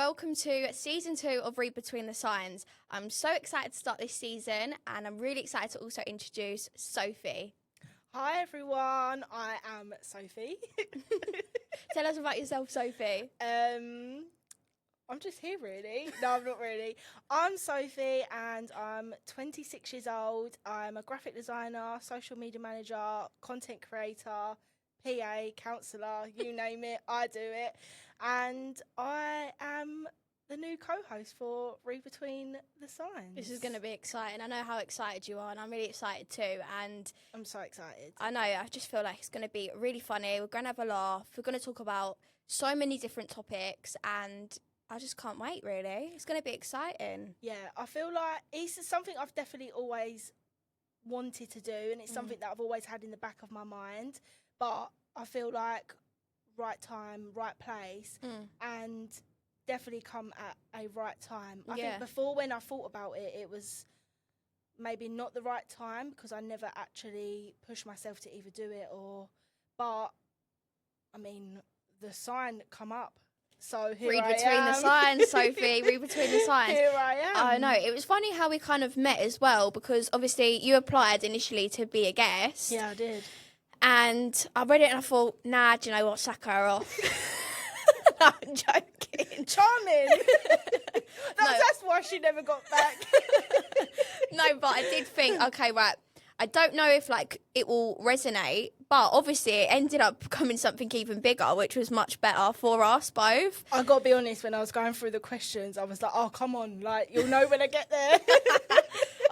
welcome to season 2 of Read Between the Signs. I'm so excited to start this season, and I'm really excited to also introduce Sophie. Hi everyone, I am Sophie. Tell us about yourself, Sophie. I'm just here really. No, I'm not really. I'm Sophie and I'm 26 years old. I'm a graphic designer, social media manager, content creator, PA, counsellor, you name it, I do it. And I am the new co-host for Read Between the Signs. This is going to be exciting. I know how excited you are, and I'm really excited too. And I'm so excited. I know, I just feel like it's going to be really funny. We're going to have a laugh. We're going to talk about so many different topics, and I just can't wait, really. It's going to be exciting. Yeah, I feel like it's something I've definitely always wanted to do, and it's something that I've always had in the back of my mind. But I feel like right time, right place, and definitely come at a right time. I think before, when I thought about it, it was maybe not the right time because I never actually pushed myself to either do it but I mean, the sign come up. So here Read I between am. the signs, Sophie. Read between the signs. Here I am. I know. It was funny how we kind of met as well, because obviously you applied initially to be a guest. Yeah, I did. And I read it and I thought, nah, do you know what? Sack her off. No, I'm joking. Charming. That's why she never got back. No, but I did think, okay, right. I don't know if it will resonate, but obviously it ended up becoming something even bigger, which was much better for us both. I got to be honest, when I was going through the questions, I was like, oh, come on, you'll know when I get there.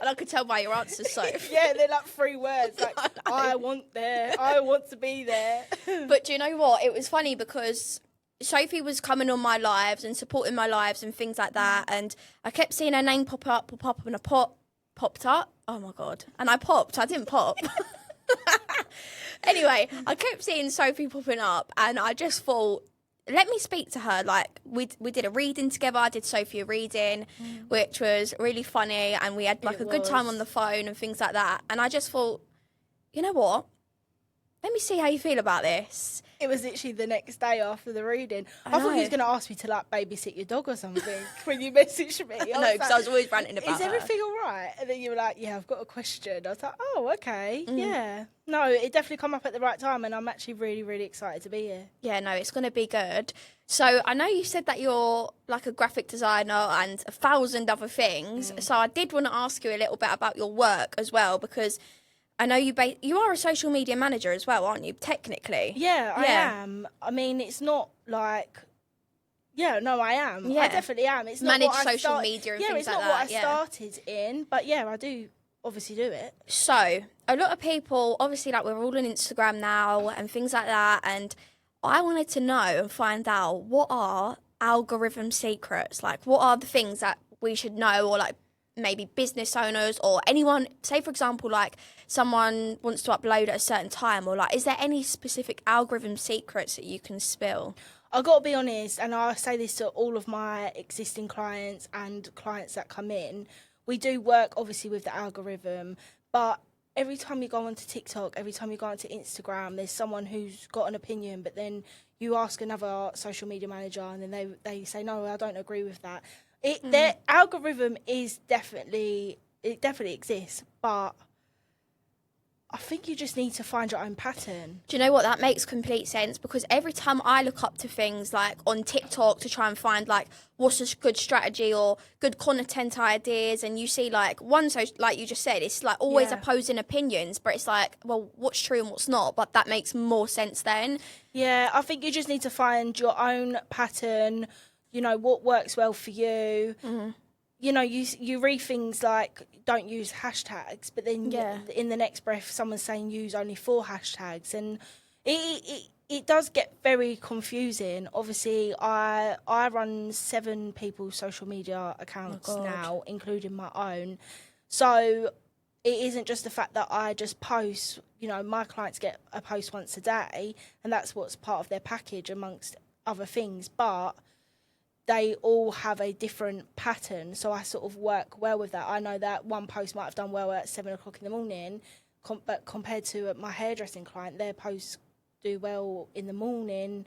And I could tell by your answers, so. Yeah, they're 3 words, I want to be there. But do you know what? It was funny because Sophie was coming on my lives and supporting my lives and things like that, and I kept seeing her name pop up, and I popped up. Oh my God. And I popped. I didn't pop. Anyway, I kept seeing Sophie popping up, and I just thought, let me speak to her. We did a reading together. I did Sophie a reading, which was really funny, and we had a good time on the phone and things like that. And I just thought, you know what? Let me see how you feel about this. It was literally the next day after the reading. I thought he was going to ask me to babysit your dog or something when you messaged me. No, because I was always ranting about Is everything all right? And then you were like, yeah, I've got a question. I was like, oh, okay, yeah. No, it definitely come up at the right time, and I'm actually really, really excited to be here. Yeah, no, it's going to be good. So I know you said that you're a graphic designer and 1,000 other things. So I did want to ask you a little bit about your work as well, because I know you are a social media manager as well, aren't you, technically? Yeah, I am. I mean, it's not yeah, no, I am. Yeah. I definitely am. It's not manage what social media and things like that. Yeah, it's not what I started in, but yeah, I do obviously do it. So a lot of people, obviously, we're all on Instagram now and things like that, and I wanted to know and find out, what are algorithm secrets? What are the things that we should know, or maybe business owners or anyone, say for example, someone wants to upload at a certain time, or is there any specific algorithm secrets that you can spill? I've got to be honest, and I say this to all of my existing clients and clients that come in, we do work obviously with the algorithm, but every time you go onto TikTok, every time you go onto Instagram, there's someone who's got an opinion, but then you ask another social media manager and then they say, no, I don't agree with that. Their algorithm definitely exists, but I think you just need to find your own pattern. Do you know what? That makes complete sense, because every time I look up to things on TikTok to try and find what's a good strategy or good content ideas, and you see one, so you just said, it's always opposing opinions, but it's well, what's true and what's not, but that makes more sense then. Yeah, I think you just need to find your own pattern, what works well for you. You read things don't use hashtags, but then in the next breath someone's saying use only 4 hashtags, and it does get very confusing. Obviously, I run 7 people's social media accounts now, including my own. So it isn't just the fact that I just post. My clients get a post once a day, and that's what's part of their package amongst other things, but they all have a different pattern, so I sort of work well with that. I know that one post might have done well at 7 o'clock in the morning, but compared to my hairdressing client, their posts do well in the morning,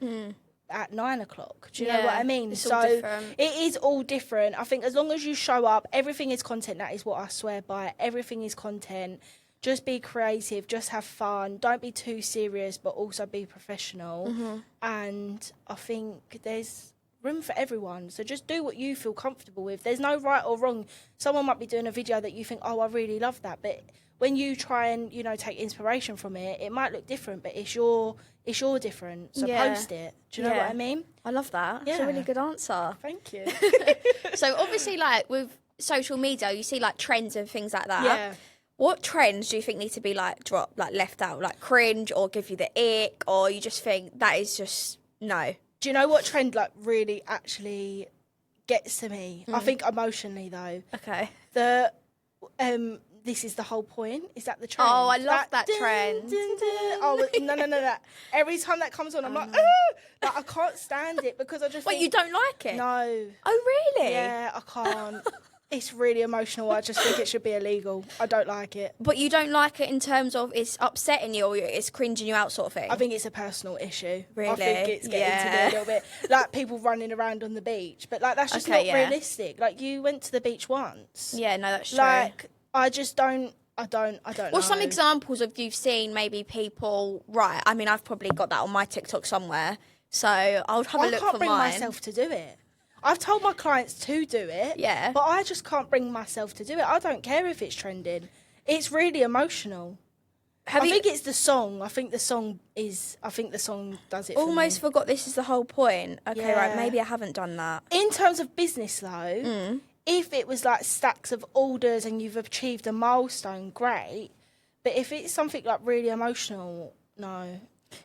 at 9 o'clock. Do you know what I mean? It's so all different. it is all different. I think as long as you show up, everything is content. That is what I swear by. Everything is content. Just be creative. Just have fun. Don't be too serious, but also be professional. And I think there's room for everyone. So just do what you feel comfortable with. There's no right or wrong. Someone might be doing a video that you think, oh, I really love that, but when you try and, you know, take inspiration from it, it might look different, but it's your different. So post it. Do you know what I mean? I love that. It's a really good answer. Thank you. So obviously, like with social media, you see like trends and things like that. Yeah. What trends do you think need to be like dropped, like left out, like cringe or give you the ick, or you just think that is just no? Do you know what trend like really actually gets to me? I think emotionally though. Okay. The this is the whole point. Is that the trend? Oh, I love that dun, trend. Dun, dun. Oh, no. Every time that comes on, I'm like, I can't stand it because I just Wait, think, you don't like it? No. Oh, really? Yeah, I can't. It's really emotional. I just think it should be illegal. I don't like it. But you don't like it in terms of it's upsetting you or it's cringing you out sort of thing? I think it's a personal issue. Really? I think it's getting to be a little bit like people running around on the beach. But like that's just not realistic. Like you went to the beach once. Yeah, no, that's true. Like I just don't I don't know. What's some examples of you've seen maybe people, right, I mean, I've probably got that on my TikTok somewhere, so I'll have a look for mine. I can't bring myself to do it. I've told my clients to do it, but I just can't bring myself to do it. I don't care if it's trending. It's really emotional. I think it's the song. I think the song does it for almost me. Forgot this is the whole point. Okay, right, maybe I haven't done that. In terms of business, though, if it was like stacks of orders and you've achieved a milestone, great. But if it's something like really emotional, no.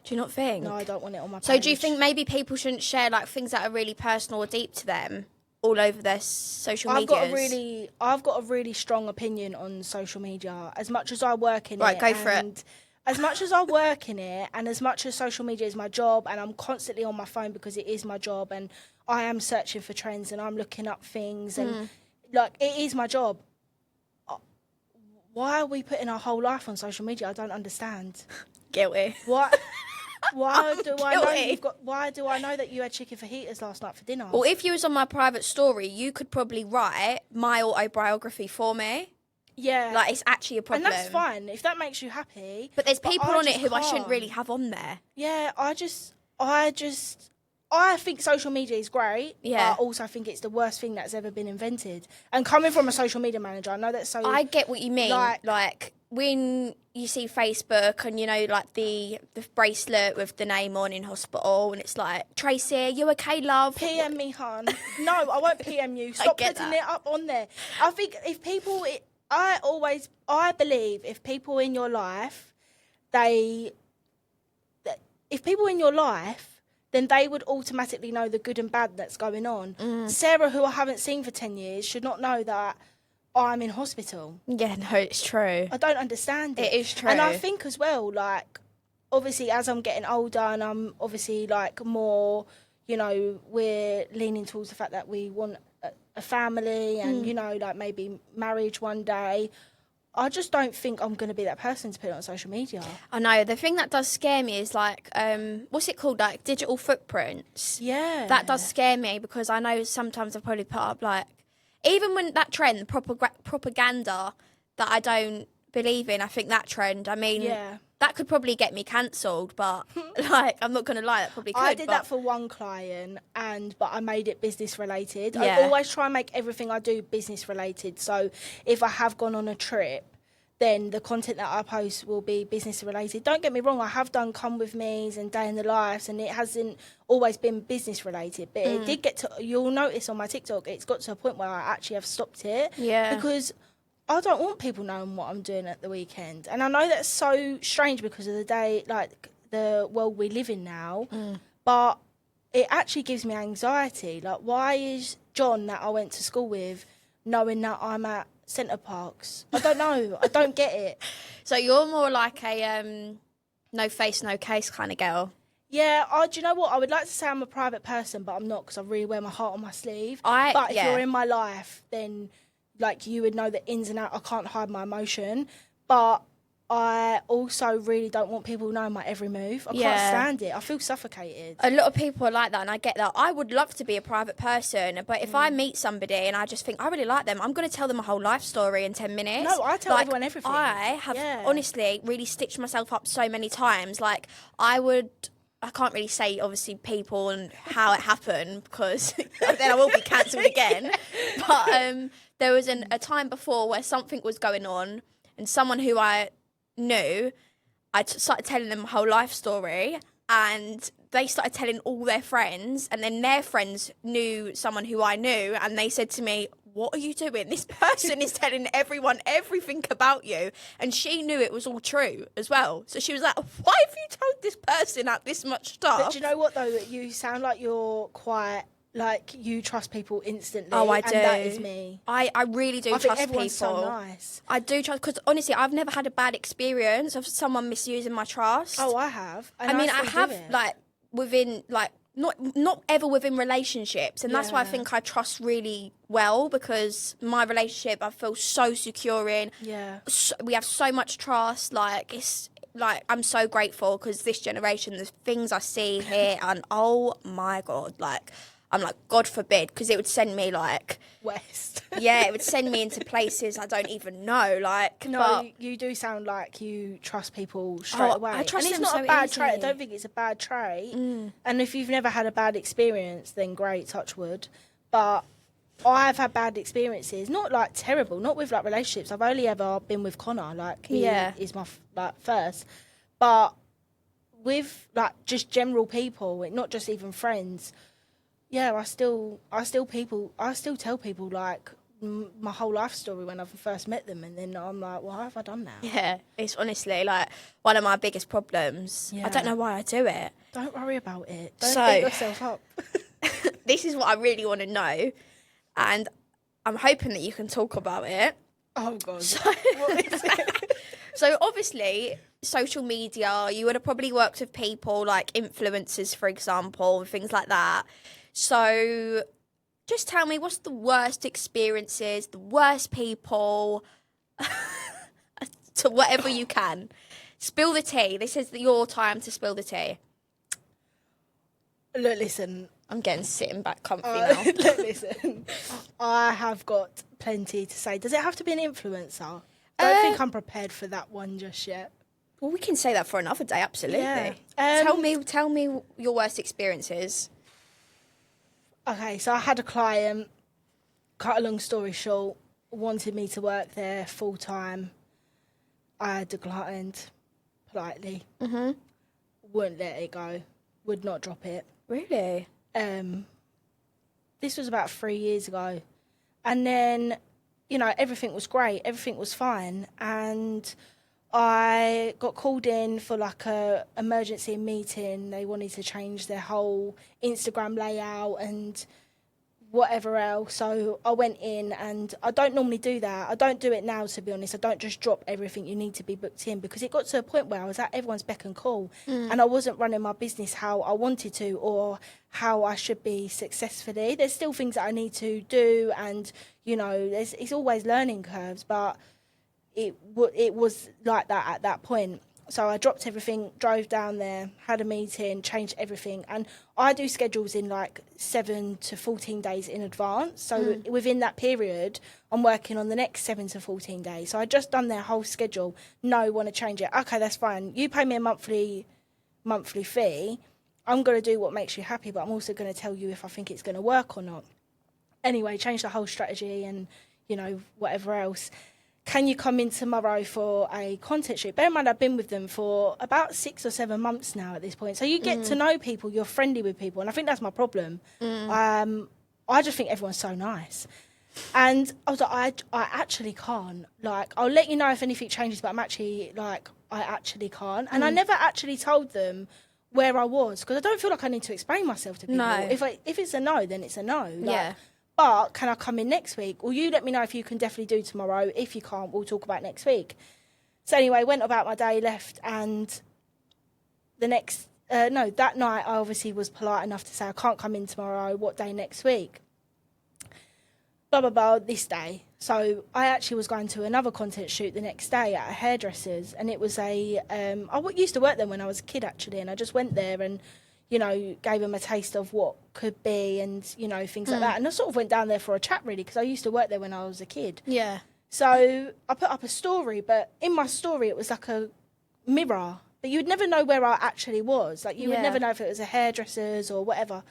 Do you not think? No, I don't want it on my page. So do you think maybe people shouldn't share like things that are really personal or deep to them all over their social media? I've got a really strong opinion on social media. As much as I work in it. Right, go for it. As much as I work in it and as much as social media is my job and I'm constantly on my phone because it is my job and I am searching for trends and I'm looking up things and like it is my job. Why are we putting our whole life on social media? I don't understand. Guilty. What? Why do I know that you had chicken fajitas last night for dinner? Well, if you was on my private story, you could probably write my autobiography for me. Yeah. Like, it's actually a problem. And that's fine, if that makes you happy. But there's people on it who I shouldn't really have on there. Yeah, I think social media is great. Yeah. I also think it's the worst thing that's ever been invented. And coming from a social media manager, I know that's so... I get what you mean. Like when you see Facebook and, you know, like the bracelet with the name on in hospital and it's like, Tracy, you okay, love? PM me, hon. No, I won't PM you. Stop putting it up on there. I think if people... I believe if people in your life, then they would automatically know the good and bad that's going on. Sarah, who I haven't seen for 10 years, should not know that I'm in hospital. Yeah, no, it's true. I don't understand it. It is true. And I think as well, like, obviously as I'm getting older and I'm obviously like more, you know, we're leaning towards the fact that we want a family and, you know, like maybe marriage one day. I just don't think I'm going to be that person to put it on social media. I know. The thing that does scare me is like, what's it called? Like digital footprints. Yeah. That does scare me because I know sometimes I've probably put up like, even when that trend, the propaganda that I don't believe in, I think that trend, I mean, that could probably get me cancelled, but like, I'm not going to lie, that probably could. I did that for one client, but I made it business related. I always try and make everything I do business related. So if I have gone on a trip, then the content that I post will be business related. Don't get me wrong, I have done come with me's and day in the lives, and it hasn't always been business related. But it did get to, you'll notice on my TikTok, it's got to a point where I actually have stopped it. Yeah. Because I don't want people knowing what I'm doing at the weekend. And I know that's so strange because of the day, like the world we live in now, but it actually gives me anxiety. Like, why is John that I went to school with knowing that I'm at Centre Parks? I don't know. I don't get it. So you're more like a no face, no case kind of girl. Yeah, do you know what? I would like to say I'm a private person, but I'm not because I really wear my heart on my sleeve. But if you're in my life, then like you would know the ins and outs. I can't hide my emotion, but I also really don't want people knowing my every move. I can't stand it. I feel suffocated. A lot of people are like that, and I get that. I would love to be a private person, but if I meet somebody and I just think I really like them, I'm going to tell them a whole life story in 10 minutes. No, I tell everyone everything. I have honestly really stitched myself up so many times. Like, I can't really say, obviously, people and how it happened, because then I will be cancelled again. But there was a time before where something was going on, and someone who I knew, I started telling them a whole life story, and they started telling all their friends, and then their friends knew someone who I knew, and they said to me, what are you doing? This person is telling everyone everything about you. And she knew it was all true as well. So she was like, why have you told this person out this much stuff? But do you know what, though? You sound like you're quite... Like, you trust people instantly. Oh, I do. And that is me. I really do trust people. Everyone's so nice. I do trust, because honestly, I've never had a bad experience of someone misusing my trust. Oh, I have. And I have, like, within, like, not ever within relationships. And that's why I think I trust really well, because my relationship I feel so secure in. Yeah. We have so much trust. Like, it's... Like, I'm so grateful, because this generation, the things I see here, and oh my God, like... I'm like, God forbid, because it would send me, like... West. Yeah, it would send me into places I don't even know, like... No, but, you do sound like you trust people straight away. I trust and it's them not so a bad easy. trait. I don't think it's a bad trait. And if you've never had a bad experience, then great, touch wood. But I've had bad experiences, not, like, terrible, not with, like, relationships. I've only ever been with Connor, like, he is my, like, first. But with, like, just general people, not just even friends... Yeah, I still tell people, like, my whole life story when I first met them, and then I'm like, well, how have I done now? Yeah, it's honestly, like, one of my biggest problems. Yeah. I don't know why I do it. Don't worry about it. Don't beat yourself up. This is what I really want to know, and I'm hoping that you can talk about it. Oh, God. What is it? So, obviously, social media, you would have probably worked with people like influencers, for example, and things like that. So just tell me, what's the worst experiences, the worst people, to whatever you can. Spill the tea. This is your time to spill the tea. Look, listen. I'm getting sitting back comfy now. Look, listen. I have got plenty to say. Does it have to be an influencer? I don't think I'm prepared for that one just yet. Well, we can say that for another day, absolutely. Yeah. Tell me your worst experiences. Okay, so I had a client, cut a long story short, wanted me to work there full time. I declined politely. Wouldn't let it go. Would not drop it. Really? This was about 3 years ago. And then, you know, everything was great. Everything was fine. And I got called in for like a emergency meeting. They wanted to change their whole Instagram layout and whatever else. So I went in, and I don't normally do that. I don't do it now, to be honest. I don't just drop everything you need to be booked in, because it got to a point where I was at everyone's beck and call, and I wasn't running my business how I wanted to or how I should be successfully. There's still things that I need to do, and, you know, it's always learning curves, but it was like that at that point. So I dropped everything, drove down there, had a meeting, changed everything. And I do schedules in like 7 to 14 days in advance. So within that period, I'm working on the next 7 to 14 days. So I just done their whole schedule. No, want to change it. Okay, that's fine. You pay me a monthly fee. I'm going to do what makes you happy, but I'm also going to tell you if I think it's going to work or not. Anyway, changed the whole strategy and, you know, whatever else. Can you come in tomorrow for a content shoot? Bear in mind, I've been with them for about 6 or 7 months now at this point. So you get to know people, you're friendly with people. And I think that's my problem. I just think everyone's so nice. And I was like, I actually can't. Like, I'll let you know if anything changes, but I'm actually, like, I actually can't. And I never actually told them where I was, because I don't feel like I need to explain myself to people. No. If it's a no, then it's a no. Like, Yeah. But can I come in next week? Well, you let me know if you can definitely do tomorrow. If you can't, we'll talk about next week. So anyway, went about my day, left, and that night I obviously was polite enough to say, I can't come in tomorrow. What day next week? Blah, blah, blah, this day. So I actually was going to another content shoot the next day at a hairdresser's, and it was I used to work there when I was a kid, actually, and I just went there and, you know, gave them a taste of what could be and, you know, things like that. And I sort of went down there for a chat, really, because I used to work there when I was a kid. Yeah. So I put up a story, but in my story it was like a mirror, but you would never know where I actually was. Like, you would never know if it was a hairdresser's or whatever.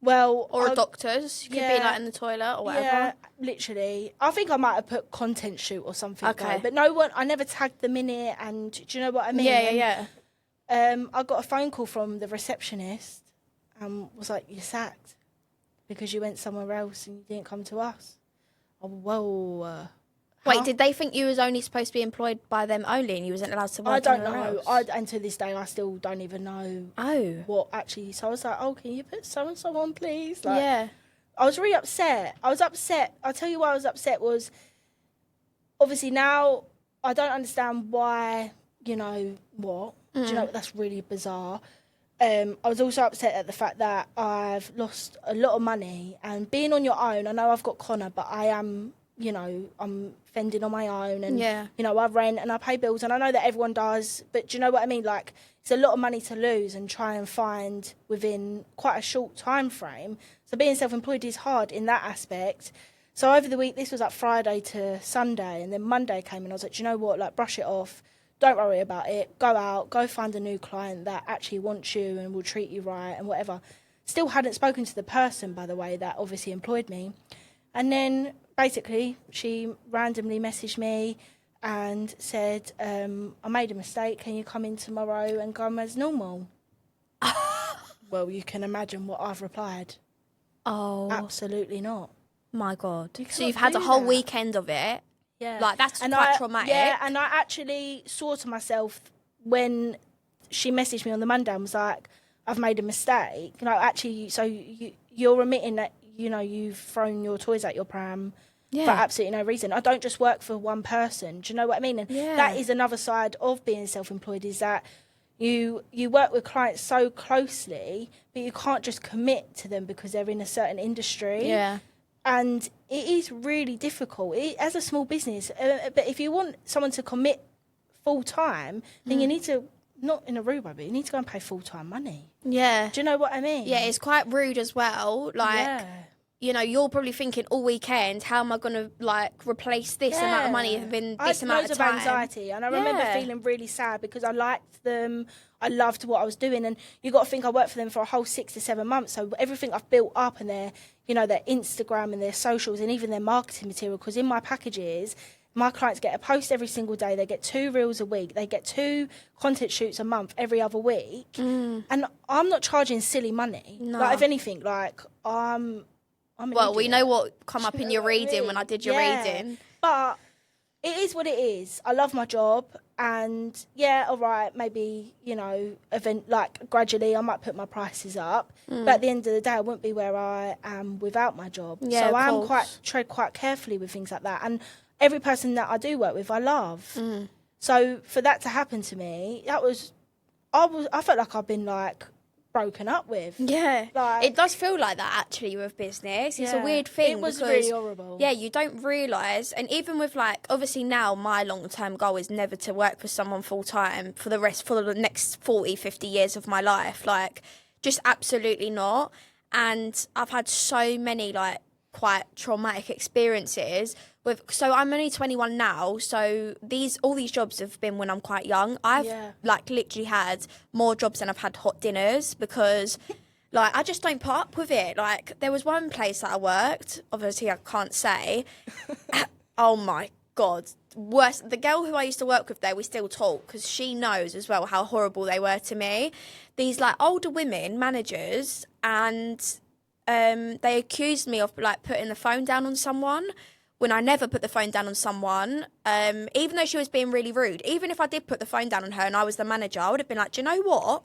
Well, or a doctor's. You could be like in the toilet or whatever. Yeah, literally. I think I might have put content shoot or something. Okay. Though, but no one, I never tagged them in it. And do you know what I mean? Yeah. I got a phone call from the receptionist and was like, "You're sacked because you went somewhere else and you didn't come to us." Oh, whoa. Wait, did they think you was only supposed to be employed by them only and you wasn't allowed to work I don't anywhere know. else? And to this day, I still don't even know what actually. So I was like, "Oh, can you put so-and-so on, please?" Like, yeah. I was really upset. I'll tell you why I was upset was, obviously now I don't understand why, you know what. Do you know what? That's really bizarre. I was also upset at the fact that I've lost a lot of money, and being on your own, I know I've got Connor, but I am, you know, I'm fending on my own, and, you know, I rent and I pay bills, and I know that everyone does, but do you know what I mean? Like, it's a lot of money to lose and try and find within quite a short time frame. So being self-employed is hard in that aspect. So over the week, this was like Friday to Sunday, and then Monday came and I was like, do you know what? Like, brush it off. Don't worry about it. Go out, go find a new client that actually wants you and will treat you right and whatever. Still hadn't spoken to the person, by the way, that obviously employed me. And then basically she randomly messaged me and said, I made a mistake. Can you come in tomorrow and come as normal? Well, you can imagine what I've replied. Oh. Absolutely not. My God. So you've had a whole weekend of it. Yeah. Like, that's quite traumatic. Yeah, and I actually swore to myself when she messaged me on the Monday and was like, I've made a mistake. You know, actually, so you're admitting that, you know, you've thrown your toys at your pram for absolutely no reason. I don't just work for one person. Do you know what I mean? And that is another side of being self-employed, is that you work with clients so closely, but you can't just commit to them because they're in a certain industry. Yeah. And it is really difficult as a small business. But if you want someone to commit full time, then you need to, not in a rude way, but you need to go and pay full time money. Yeah. Do you know what I mean? Yeah, it's quite rude as well. Like, you know, you're probably thinking all weekend, how am I going to, like, replace this amount of money within this amount of time? I had loads of anxiety, and I remember feeling really sad because I liked them. I loved what I was doing, and you got to think I worked for them for a whole 6 to 7 months. So everything I've built up, and their, you know, their Instagram and their socials and even their marketing material, because in my packages, my clients get a post every single day. They get 2 reels a week. They get 2 content shoots a month every other week. And I'm not charging silly money. No. Like, if anything, like, I'm well, we know what come up in your reading when I did your reading. But it is what it is. I love my job, and all right, maybe, you know, gradually I might put my prices up, but at the end of the day, I wouldn't be where I am without my job. Yeah, so I tread quite carefully with things like that, and every person that I do work with, I love. So for that to happen to me, I felt like I've been like broken up with. Yeah. Like, it does feel like that actually with business. It's a weird thing. It was because, really horrible. Yeah, you don't realise, and even with, like, obviously now my long-term goal is never to work for someone full-time for the next 40, 50 years of my life. Like, just absolutely not. And I've had so many, like, quite traumatic experiences so I'm only 21 now, so all these jobs have been when I'm quite young. I've like literally had more jobs than I've had hot dinners because like I just don't put up with it. Like, there was one place that I worked, obviously I can't say. Oh my God, worse. The girl who I used to work with there, we still talk because she knows as well how horrible they were to me. These like older women managers, and they accused me of like putting the phone down on someone when I never put the phone down on someone, even though she was being really rude. Even if I did put the phone down on her and I was the manager, I would have been like, do you know what?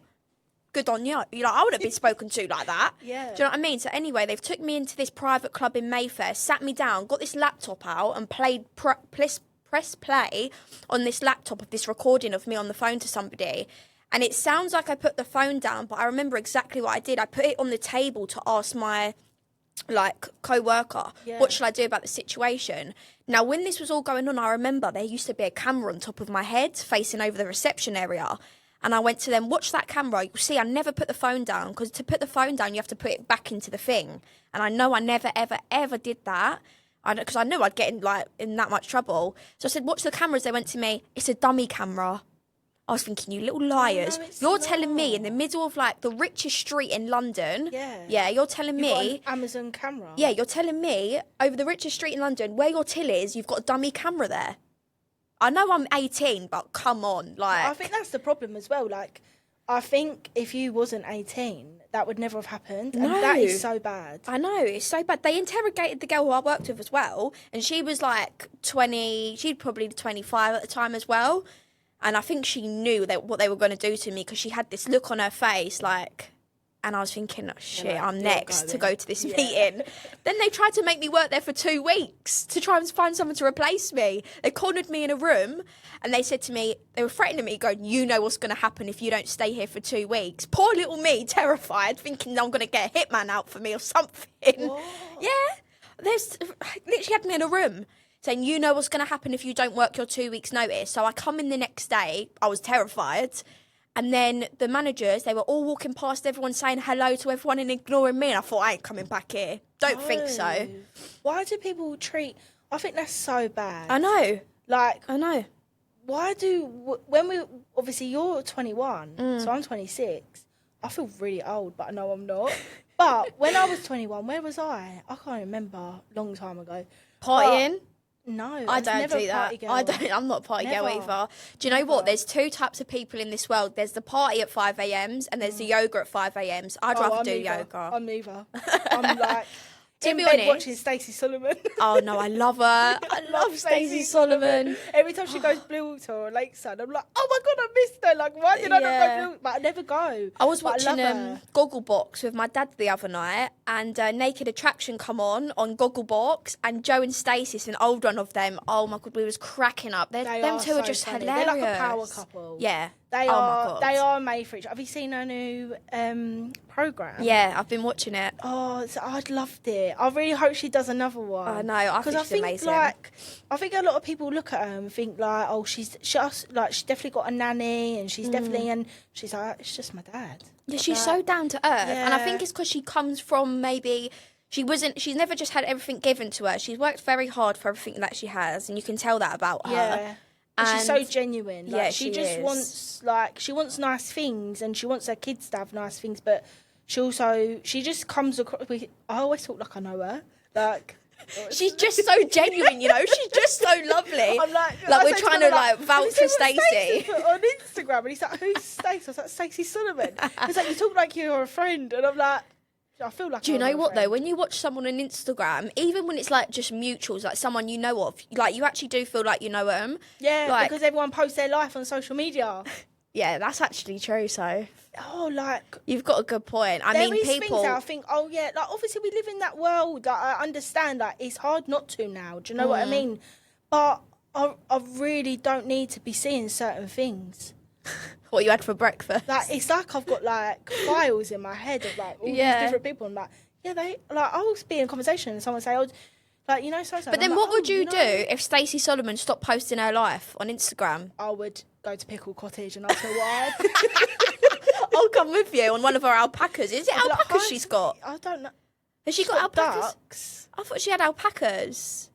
Good on you. You know, I would have been spoken to like that. Yeah. Do you know what I mean? So anyway, they've took me into this private club in Mayfair, sat me down, got this laptop out and press play on this laptop of this recording of me on the phone to somebody. And it sounds like I put the phone down, but I remember exactly what I did. I put it on the table to ask my like co-worker, Yeah. what should I do about the situation? Now, when this was all going on, I remember there used to be a camera on top of my head facing over the reception area. And I went to them, watch that camera. You'll see I never put the phone down, because to put the phone down, you have to put it back into the thing. And I know I never, ever, ever did that, because I knew I'd get in that much trouble. So I said, watch the cameras. They went to me, it's a dummy camera. I was thinking, you little liars. no, it's You're telling me in not. the middle of like the richest street in London. Yeah. You're telling You've got me. an Amazon camera. Yeah, you're telling me over the richest street in London, where your till is, you've got a dummy camera there. I know I'm 18, but come on, like. I think that's the problem as well. Like, I think if you wasn't 18, that would never have happened. And No. that is so bad. I know, it's so bad. They interrogated the girl who I worked with as well, and she was like 20, she'd probably 25 at the time as well. And I think she knew that what they were going to do to me, because she had this look on her face, like, and I was thinking, oh, shit, like, I'm you're next to going. go to this meeting. Then they tried to make me work there for 2 weeks to try and find someone to replace me. They cornered me in a room, and they said to me, they were threatening me, going, you know what's going to happen if you don't stay here for 2 weeks. Poor little me, terrified, thinking I'm going to get a hitman out for me or something. What? Yeah, there's literally had me in a room saying, you know what's going to happen if you don't work your 2 weeks notice. So I come in the next day, I was terrified. And then the managers, they were all walking past everyone saying hello to everyone and ignoring me. And I thought, I ain't coming back here. Don't think so. Why do people treat... I think that's so bad. I know. Like, I know. why do... When we... Obviously, you're 21, so I'm 26. I feel really old, but I know I'm not. But when I was 21, where was I? I can't remember. Long time ago. Partying? No, I was don't never do a that. party girl. I'm not a party girl Never. either. Do you know what? There's two types of people in this world. There's the party at 5 a.m.s and there's the yoga at 5 a.m.s. I'd rather I'm do neither. yoga. I'm neither. I'm like... To in be bed honest- watching Stacey Solomon. Oh, no, I love her. I love Stacey Solomon. Every time she goes Bluewater or Lakeside, I'm like, oh my God, I missed her. Like, why did I not Yeah. go Bluewater? But I never go. I was But watching love her. Gogglebox with my dad the other night, and Naked Attraction come on Gogglebox, and Joe and Stacey, an old one of them. Oh my God, we was cracking up. Them two so are just funny. hilarious. They're like a power couple. Yeah. They Oh my are. God. They are made for each other. Have you seen her new program? Yeah, I've been watching it. Oh, I'd loved it. I really hope she does another one. I know, I think she's amazing. I think a lot of people look at her and think like, oh, she's definitely got a nanny, and she's definitely, and she's like, it's just my dad. Yeah, she's so down to earth, and I Yeah. think it's because she comes from maybe. She's never just had everything given to her. She's worked very hard for everything that she has, and you can tell that about her. Yeah. And she's so And- genuine. Like, yeah, she she just is. wants nice things, and she wants her kids to have nice things, but she just comes across. I always talk like I know her. Like, She's just so genuine, you know. She's just so lovely. I'm like I we're say trying him, to like "Have vouch you for seen what Stacey. put on Instagram?" And he's like, "Who's Stacey?" I was like, "Stacey Solomon." He's like, "You talk like you're a friend," and I'm like, I feel like. Do you I'm know a what though? friend. When you watch someone on Instagram, even when it's like just mutuals, like someone you know of, like you actually do feel like you know them. Yeah, like- because everyone posts their life on social media. Yeah, that's actually true. So Oh, like you've got a good point. I there mean, is people. things that I think, oh yeah, like obviously we live in that world. Like, I understand that it's hard not to now. Do you know what I mean? But I really don't need to be seeing certain things. What you had for breakfast? Like it's like I've got like files in my head of like all these different people. I'm like, yeah, they like I'll be in a conversation and someone say, oh, like you know so. But then, what would you do if Stacey Solomon stopped posting her life on Instagram? I would go to Pickle Cottage and I'll tell why. I'll come with you on one of her alpacas. Is it I'd be like, alpacas "Hi, she's got? I don't know. Has she got alpacas? Ducks. I thought she had alpacas.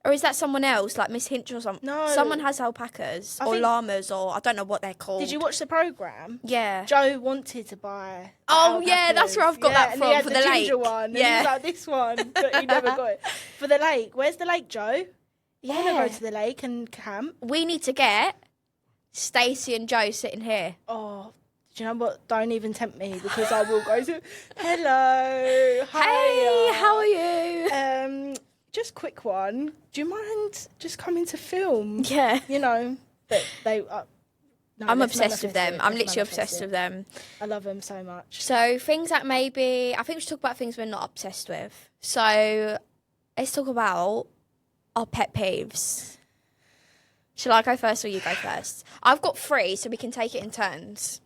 Or is that someone else, like Miss Hinch or something? No. Someone has alpacas I or think- llamas, or I don't know what they're called. Did you watch the programme? Yeah. Joe wanted to buy. the Oh, yeah, that's where I've got that and from, he had for the the ginger lake. one. And Yeah. he was like, this one, but he never got it. For the lake. Where's the lake, Joe? I want to Yeah. go to the lake and camp. We need to get Stacey and Joe sitting here. Oh, do you know what? Don't even tempt me because I will go to. Hello. Hey, Hiya. how are you? Just quick one. Do you mind just coming to film? Yeah. You know, but they. No, I'm let's obsessed with them. manifest it. I'm Let's literally manifest obsessed it. with them. I love them so much. So things that maybe, I think we should talk about things we're not obsessed with. So let's talk about our pet peeves. Shall I go first or you go first? I've got 3, so we can take it in turns.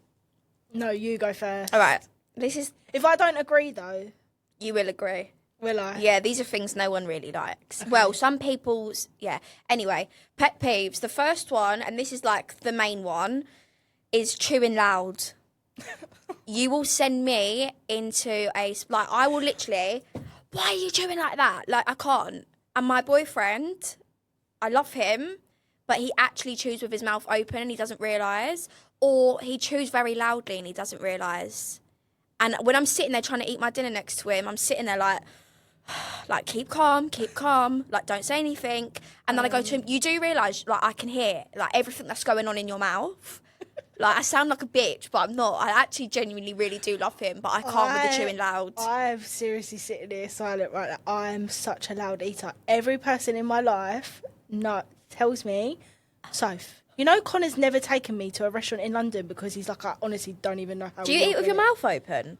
No, you go first. All right. This is, If I don't agree, though, You will agree. Will I? Yeah, these are things no one really likes. Okay. Well, some people's, yeah. Anyway, pet peeves. The first one, and this is like the main one, is chewing loud. You will send me into like, I will literally, why are you chewing like that? Like, I can't. And my boyfriend, I love him, but he actually chews with his mouth open and he doesn't realise. Or he chews very loudly and he doesn't realise. And when I'm sitting there trying to eat my dinner next to him, I'm sitting there like, keep calm, like, don't say anything. And then I go to him, you do realise, like, I can hear, like, everything that's going on in your mouth. Like, I sound like a bitch, but I'm not. I actually genuinely really do love him, but I can't with the chewing loud. I'm seriously sitting here silent right now. I'm such a loud eater. Every person in my life tells me, Soph, you know Connor's never taken me to a restaurant in London because he's like, I honestly don't even know how. Do you eat with your mouth open?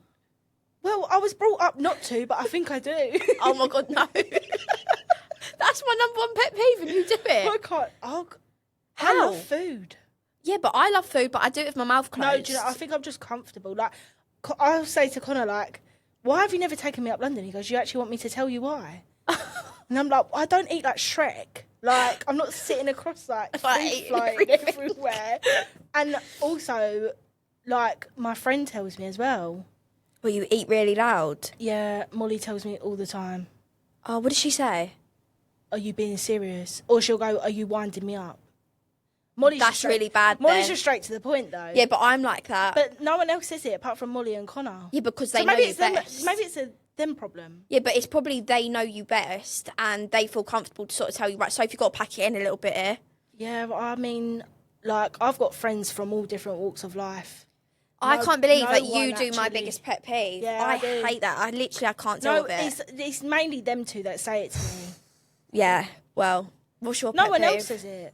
Well, I was brought up not to, but I think I do. Oh my God, no. That's my number one pet peeve and you do it. I can't. How? I love food. Yeah, but I love food, but I do it with my mouth closed. No, do you know, I think I'm just comfortable. Like, I'll say to Connor, like, why have you never taken me up London? He goes, you actually want me to tell you why? And I'm like, I don't eat like Shrek. Like, I'm not sitting across like food flying everywhere. And also, like, my friend tells me as well. Well, you eat really loud? Yeah, Molly tells me all the time. Oh, what does she say? Are you being serious? Or she'll go, are you winding me up? That's really bad. Molly's just straight to the point, though. Yeah, but I'm like that. But no one else says it apart from Molly and Connor. Yeah, because they know you best. Maybe it's a them problem. Yeah, but it's probably they know you best and they feel comfortable to sort of tell you, right, so if you've got to pack it in a little bit here. Yeah, but I mean, like, I've got friends from all different walks of life. I can't believe that you do my biggest pet peeve. Yeah, I hate that. I can't deal with it. It's mainly them two that say it to me. Yeah, well, what's your pet peeve? No one else says it.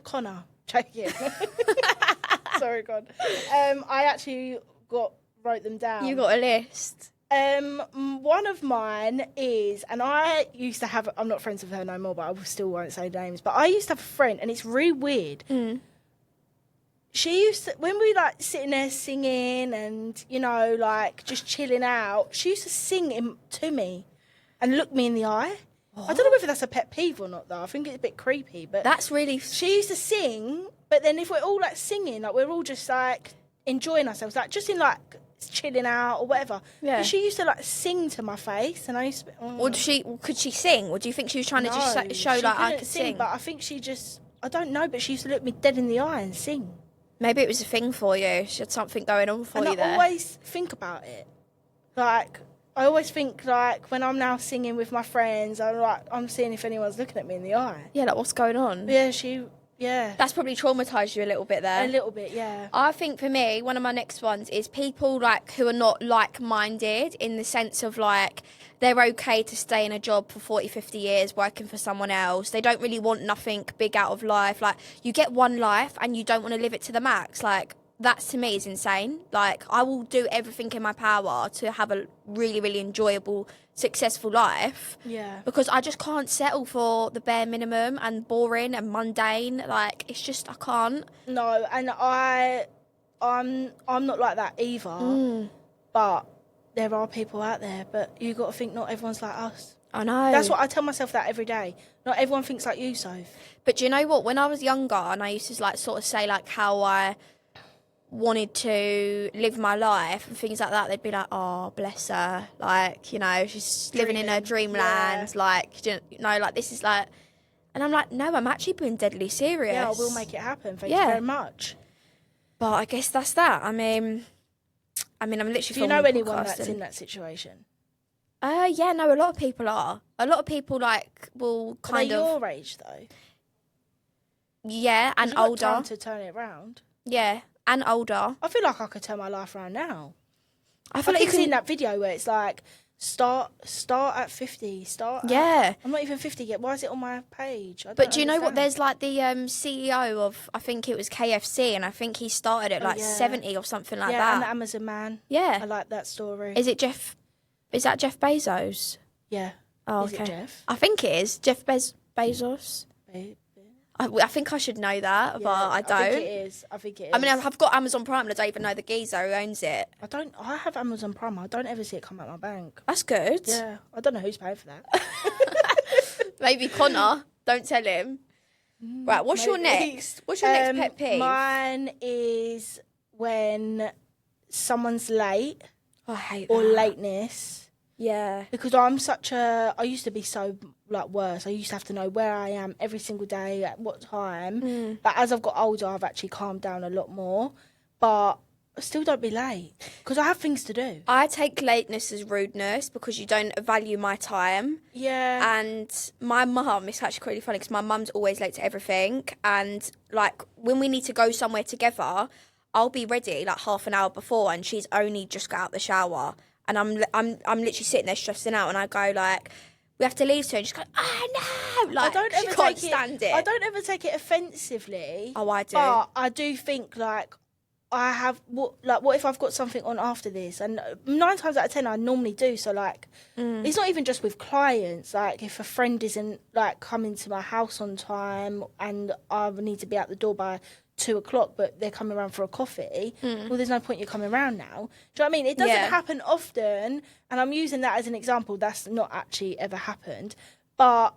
Connor. Check it. Sorry, God. I actually wrote them down. You got a list? One of mine is, and I used to have, I'm not friends with her no more, but I still won't say names, but I used to have a friend, and it's really weird. She used to, when we like sitting there singing and, you know, like just chilling out, she used to sing to me and look me in the eye. What? I don't know whether that's a pet peeve or not, though. I think it's a bit creepy, but that's really. She used to sing, but then if we're all like singing, like we're all just like enjoying ourselves, like just in like chilling out or whatever. Yeah. But she used to like sing to my face, and I used to. Could she sing, or do you think she was trying to just show like I could sing? But I think she just, I don't know, but she used to look me dead in the eye and sing. Maybe it was a thing for you. She had something going on for you there. I always think about it. Like, I always think, like, when I'm now singing with my friends, I'm seeing if anyone's looking at me in the eye. Yeah, like, what's going on? Yeah. That's probably traumatised you a little bit there. A little bit, yeah. I think for me, one of my next ones is people, like, who are not like-minded in the sense of, like, they're okay to stay in a job for 40, 50 years working for someone else. They don't really want nothing big out of life. Like, you get one life and you don't want to live it to the max. Like, that to me is insane. Like, I will do everything in my power to have a really, really enjoyable, successful life. Yeah. Because I just can't settle for the bare minimum and boring and mundane. Like, it's just, I can't. No, and I'm not like that either. But there are people out there, but you got to think not everyone's like us. I know. That's what I tell myself that every day. Not everyone thinks like you, Soph. But do you know what? When I was younger and I used to like sort of say like how I wanted to live my life and things like that, they'd be like, oh, bless her. Like, you know, she's living in her dreamland. Yeah. Like, you know, like this is like... And I'm like, no, I'm actually being deadly serious. Yeah, I will make it happen. Thank you very much. But I guess that's that. I mean, I'm literally... Do you know anyone that's in that situation? Yeah, no, a lot of people are. A lot of people, like, will kind of... Are they your age, though? Yeah, and older. You've got time to turn it around. Yeah, and older. I feel like I could turn my life around now. I feel like you've seen that video where it's like, start at 50, I'm not even 50 yet. Why is it on my page? But do you know what? There's like the CEO of, I think it was KFC, and I think he started at like 70 or something like that. Yeah, and the Amazon man. Yeah. I like that story. Is that Jeff Bezos? Yeah. Oh, okay. Is it Jeff? I think it is. Jeff Bezos. I think I should know that, but I don't. I think it is. I mean, I've got Amazon Prime and I don't even know the geezer who owns it. I have Amazon Prime. I don't ever see it come out my bank. That's good. Yeah. I don't know who's paying for that. Maybe Connor. Don't tell him. Right, what's your next? What's your next pet peeve? Mine is when someone's late. I hate or that. lateness. Yeah. Because I used to be so, like, worse. I used to have to know where I am every single day, at what time. But as I've got older, I've actually calmed down a lot more. But still don't be late. Because I have things to do. I take lateness as rudeness because you don't value my time. Yeah. And my mum, it's actually really funny because my mum's always late to everything. And, like, when we need to go somewhere together, I'll be ready, like, half an hour before and she's only just got out the shower. And I'm literally sitting there stressing out, and I go like, "We have to leave soon." And she's going, "Oh no!" Like, she can't stand it. I don't ever take it offensively. Oh, I do. But I do think like what if I've got something on after this? And 9 times out of 10, I normally do. So like, it's not even just with clients. Like if a friend isn't like coming to my house on time, and I need to be out the door by 2:00, but they're coming around for a coffee. Well, there's no point you coming around now. Do you know what I mean? It doesn't happen often, and I'm using that as an example. That's not actually ever happened. But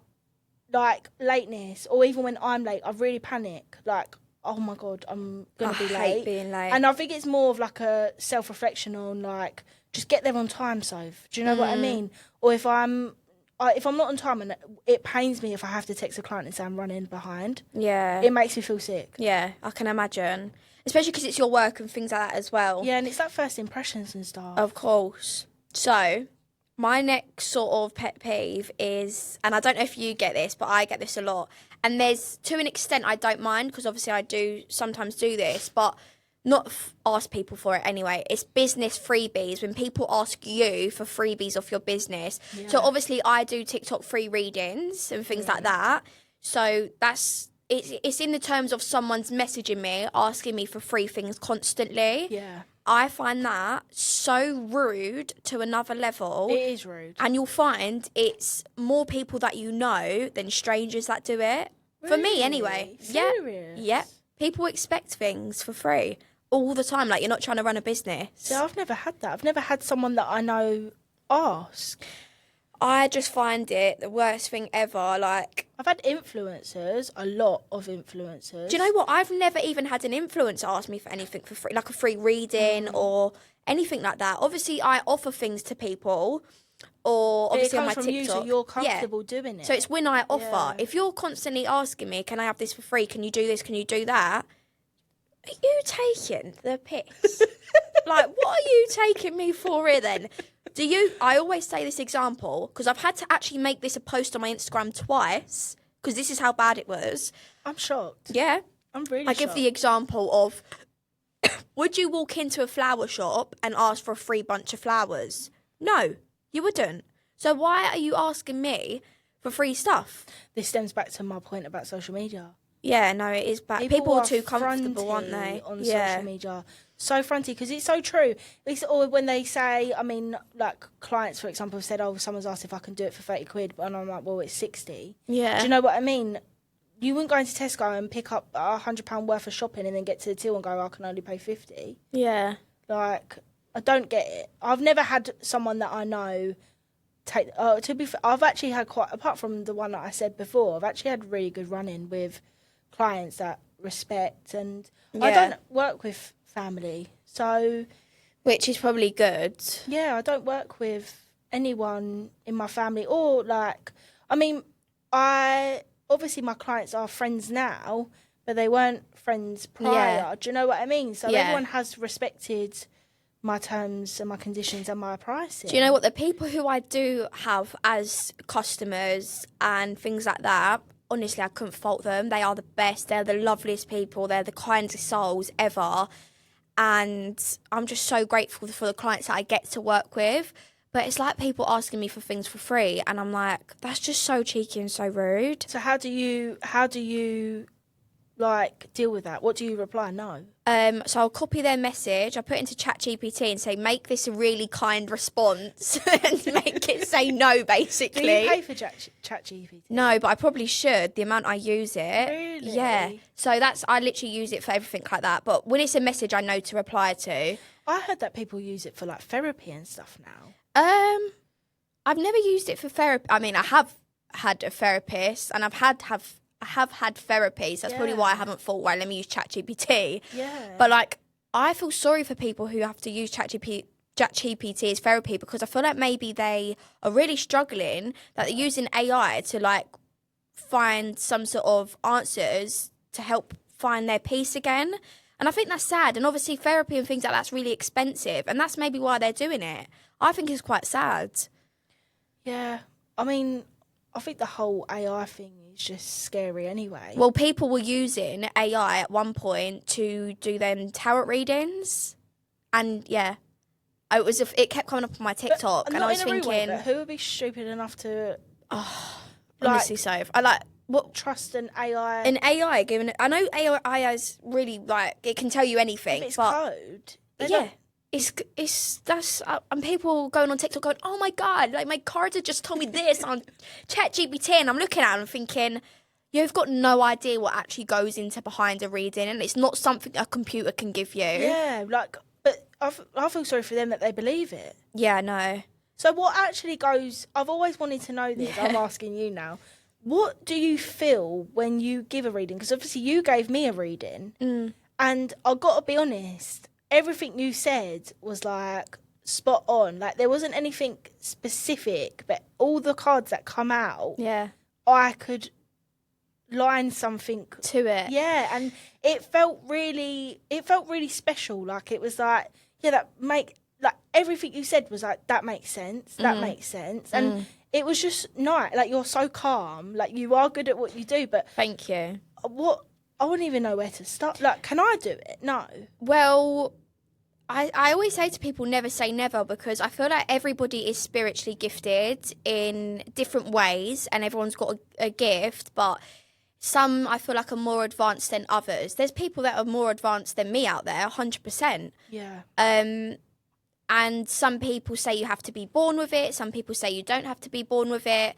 like lateness, or even when I'm late, I really panic. Like, oh my God, I'm gonna be late. I hate being late. And I think it's more of like a self-reflection on like, just get there on time, Soph. Do you know what I mean? Or if I'm not on time, and it pains me if I have to text a client and say I'm running behind. Yeah. It makes me feel sick. Yeah, I can imagine. Especially because it's your work and things like that as well. Yeah, and it's like first impressions and stuff. Of course. So, my next sort of pet peeve is, and I don't know if you get this, but I get this a lot. And there's, to an extent, I don't mind, because obviously I do sometimes do this, but not ask people for it anyway. It's business freebies, when people ask you for freebies off your business. Yeah. So obviously I do TikTok free readings and things like that. So it's in the terms of someone's messaging me, asking me for free things constantly. Yeah. I find that so rude to another level. It is rude. And you'll find it's more people that you know than strangers that do it. Really? For me anyway. Serious? Yeah. People expect things for free all the time, like you're not trying to run a business. So I've never had that. I've never had someone that I know ask. I just find it the worst thing ever. Like, I've had influencers, a lot of influencers. Do you know what? I've never even had an influencer ask me for anything for free, like a free reading or anything like that. Obviously, I offer things to people, or obviously on my TikTok. You, so you're comfortable doing it. So it's when I offer. If you're constantly asking me, "Can I have this for free? Can you do this? Can you do that?" Are you taking the piss? Like, what are you taking me for here then? I always say this example because I've had to actually make this a post on my Instagram twice because this is how bad it was. I'm shocked. Yeah. I'm really shocked. I give the example of, would you walk into a flower shop and ask for a free bunch of flowers? No, you wouldn't. So why are you asking me for free stuff? This stems back to my point about social media. Yeah, no, it is bad. People are too comfortable, aren't they? On social media. So fronty, because it's so true. Or when they say, I mean, like clients, for example, have said, oh, someone's asked if I can do it for 30 quid, and I'm like, well, it's 60. Yeah. Do you know what I mean? You wouldn't go into Tesco and pick up £100 worth of shopping and then get to the till and go, I can only pay 50. Yeah. Like, I don't get it. I've never had someone that I know take... to be fair, I've actually had quite... Apart from the one that I said before, I've actually had really good run-in with clients that respect, and I don't work with family, so... Which is probably good. Yeah, I don't work with anyone in my family, or like... I mean, obviously my clients are friends now, but they weren't friends prior. Yeah. Do you know what I mean? So everyone has respected my terms and my conditions and my pricing. Do you know what? The people who I do have as customers and things like that, honestly, I couldn't fault them. They are the best. They're the loveliest people. They're the kindest souls ever. And I'm just so grateful for the clients that I get to work with. But it's like people asking me for things for free, and I'm like, that's just so cheeky and so rude. So how do you like deal with that? What do you reply? No. So I'll copy their message, I put it into ChatGPT and say, make this a really kind response and make it say no, basically. Do you pay for ChatGPT? No, but I probably should, the amount I use it. Really? Yeah. So I literally use it for everything like that. But when it's a message I know to reply to. I heard that people use it for like therapy and stuff now. I've never used it for therapy. I mean, I have had a therapist and I have had therapy, so that's probably why I haven't thought, right, let me use ChatGPT. Yeah. But like, I feel sorry for people who have to use ChatGPT as therapy, because I feel like maybe they are really struggling, that they're using AI to like find some sort of answers to help find their peace again. And I think that's sad. And obviously therapy and things like that's really expensive, and that's maybe why they're doing it. I think it's quite sad. Yeah. I mean, I think the whole AI thing is just scary anyway. Well, people were using AI at one point to do them tarot readings, and yeah, it kept coming up on my TikTok, and I was thinking, who would be stupid enough to? Honestly, so I like what trust an AI. An AI giving. I know AI is really like it can tell you anything. If it's but code. Yeah. And people going on TikTok going, oh my God, like my cards had just told me this on ChatGPT, and I'm looking at it and thinking, you've got no idea what actually goes into behind a reading, and it's not something a computer can give you. Yeah, like, but I feel sorry for them that they believe it. Yeah, I know. So what actually goes, I've always wanted to know this, I'm asking you now. What do you feel when you give a reading? Because obviously you gave me a reading, and I've got to be honest, everything you said was like spot on. Like there wasn't anything specific, but all the cards that come out, I could line something to it. Yeah, and it felt really special. Like it was like, like everything you said was like, that makes sense. That makes sense. And it was just nice. Like you're so calm. Like you are good at what you do. But thank you. I wouldn't even know where to start. Like, can I do it? No. Well, I always say to people, never say never, because I feel like everybody is spiritually gifted in different ways, and everyone's got a gift, but some I feel like are more advanced than others. There's people that are more advanced than me out there, 100%. Yeah. And some people say you have to be born with it. Some people say you don't have to be born with it.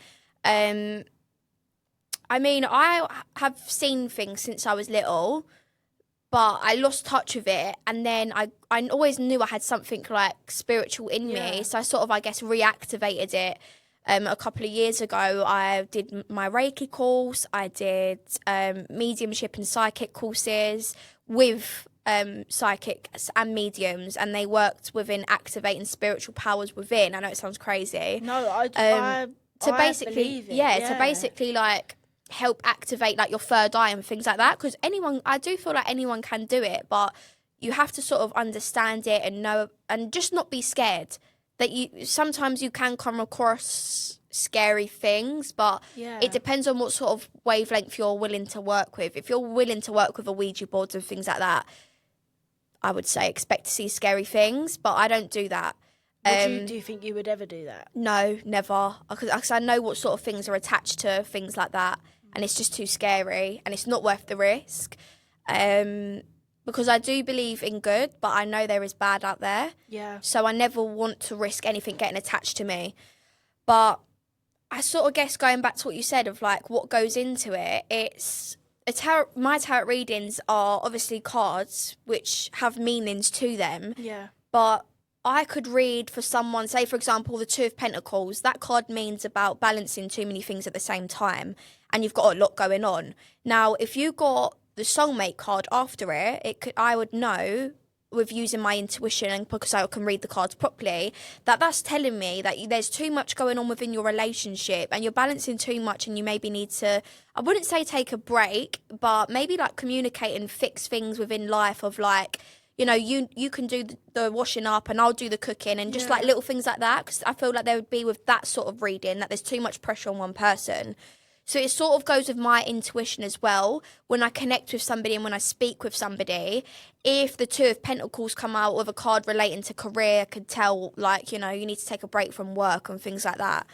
I mean, I have seen things since I was little, but I lost touch with it. And then I always knew I had something like spiritual in me. So I sort of, I guess, reactivated it. A couple of years ago, I did my Reiki course. I did mediumship and psychic courses with psychics and mediums, and they worked within activating spiritual powers within. I know it sounds crazy. No, I basically, to basically like help activate like your third eye and things like that, because I do feel like anyone can do it, but you have to sort of understand it and know, and just not be scared that sometimes you can come across scary things, but it depends on what sort of wavelength you're willing to work with. If you're willing to work with a Ouija board and things like that, I would say expect to see scary things, but I don't do that. Do you think you would ever do that? No, never. Because I know what sort of things are attached to things like that, and it's just too scary, and it's not worth the risk. Because I do believe in good, but I know there is bad out there. Yeah. So I never want to risk anything getting attached to me. But I sort of guess, going back to what you said of like what goes into it, it's my tarot readings are obviously cards which have meanings to them. Yeah. But I could read for someone, say for example, the Two of Pentacles. That card means about balancing too many things at the same time, and you've got a lot going on. Now, if you got the soulmate card after it, I would know with using my intuition, and because I can read the cards properly, that's telling me that there's too much going on within your relationship and you're balancing too much, and you maybe need to, I wouldn't say take a break, but maybe like communicate and fix things within life of like, you know, you can do the washing up and I'll do the cooking, and just like little things like that, because I feel like there would be with that sort of reading that there's too much pressure on one person. So it sort of goes with my intuition as well. When I connect with somebody and when I speak with somebody, if the Two of Pentacles come out with a card relating to career, I could tell, like, you know, you need to take a break from work and things like that.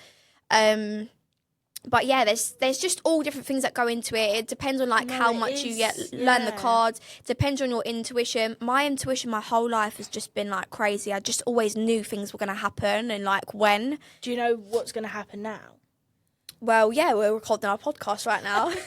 But yeah, there's just all different things that go into it. It depends on like how much you learn the cards. Depends on your intuition. My intuition my whole life has just been like crazy. I just always knew things were going to happen and like when. Do you know what's going to happen now? Well, yeah, we're recording our podcast right now. Do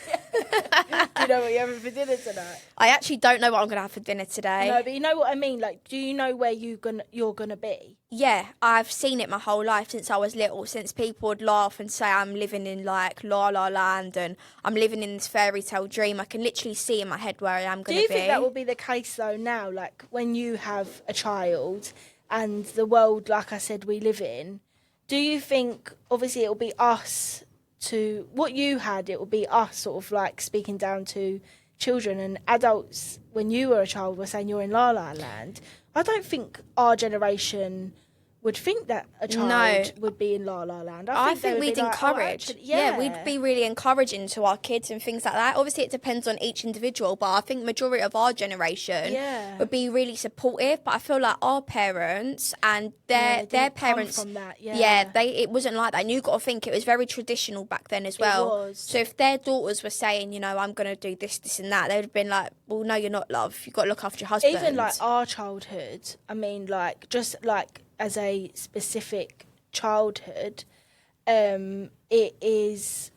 you know what you're having for dinner tonight? I actually don't know what I'm going to have for dinner today. No, but you know what I mean? Like, do you know where you're gonna be? Yeah, I've seen it my whole life since I was little, since people would laugh and say I'm living in like La La Land and I'm living in this fairy tale dream. I can literally see in my head where I am going to be. Do you think that will be the case though now? Like when you have a child and the world, like I said, we live in, do you think obviously it will be us to what you had, it will be us sort of like speaking down to children and adults when you were a child were saying you're in La La Land. I don't think our generation would think that a child would be in La La Land. I think we'd encourage. We'd be really encouraging to our kids and things like that. Obviously, it depends on each individual, but I think majority of our generation would be really supportive. But I feel like our parents and their parents, come from that, it wasn't like that. And you got to think it was very traditional back then as well. It was. So if their daughters were saying, you know, I'm going to do this, this, and that, they would have been like, well, no, you're not, love. You've got to look after your husband. Even like our childhood. I mean, like just like. As a specific childhood, it is.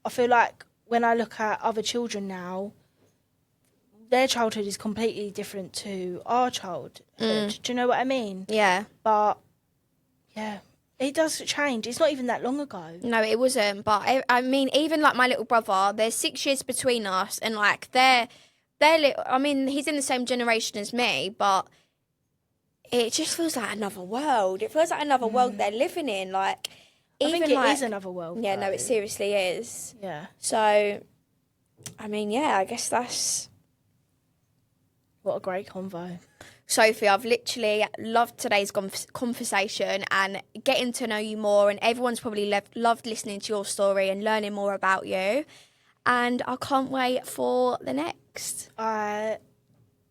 I feel like when I look at other children now, their childhood is completely different to our childhood. Do you know what I mean? Yeah. But yeah, it does change. It's not even that long ago. No, it wasn't. But I mean, even like my little brother, there's 6 years between us, and like they're I mean, he's in the same generation as me, but. It just feels like another world. It feels like another world they're living in. Like, I think it is another world. Yeah, though. no, it seriously is. Yeah. So, I mean, yeah, I guess that's... What a great convo. Sophie, I've literally loved today's conversation and getting to know you more, and everyone's probably loved listening to your story and learning more about you. And I can't wait for the next.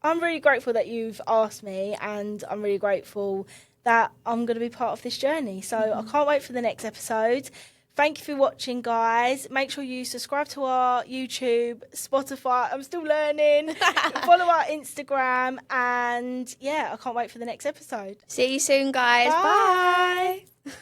I'm really grateful that you've asked me, and I'm really grateful that I'm going to be part of this journey. So I can't wait for the next episode. Thank you for watching, guys. Make sure you subscribe to our YouTube, Spotify. I'm still learning. Follow our Instagram. And, yeah, I can't wait for the next episode. See you soon, guys. Bye. Bye.